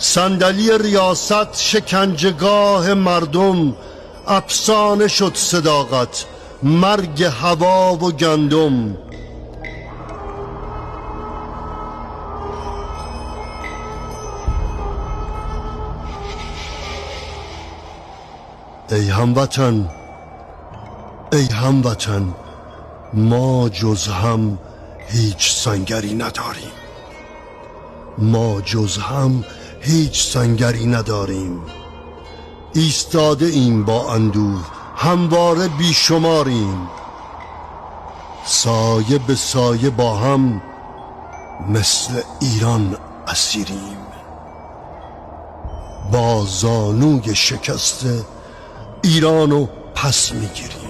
صندلی ریاست شکنجهگاه مردم، افسانه شد صداقت مرگ هوا و گندم. ای هموطن، ای هموطن، ما جز هم هیچ سنگری نداریم. ما جز هم هیچ سنگری نداریم. ایستاده ایم با اندوه، همواره بیشماریم. سایه به سایه با هم مثل ایران اسیریم. با زانوی شکسته ایرانو پس میگیریم.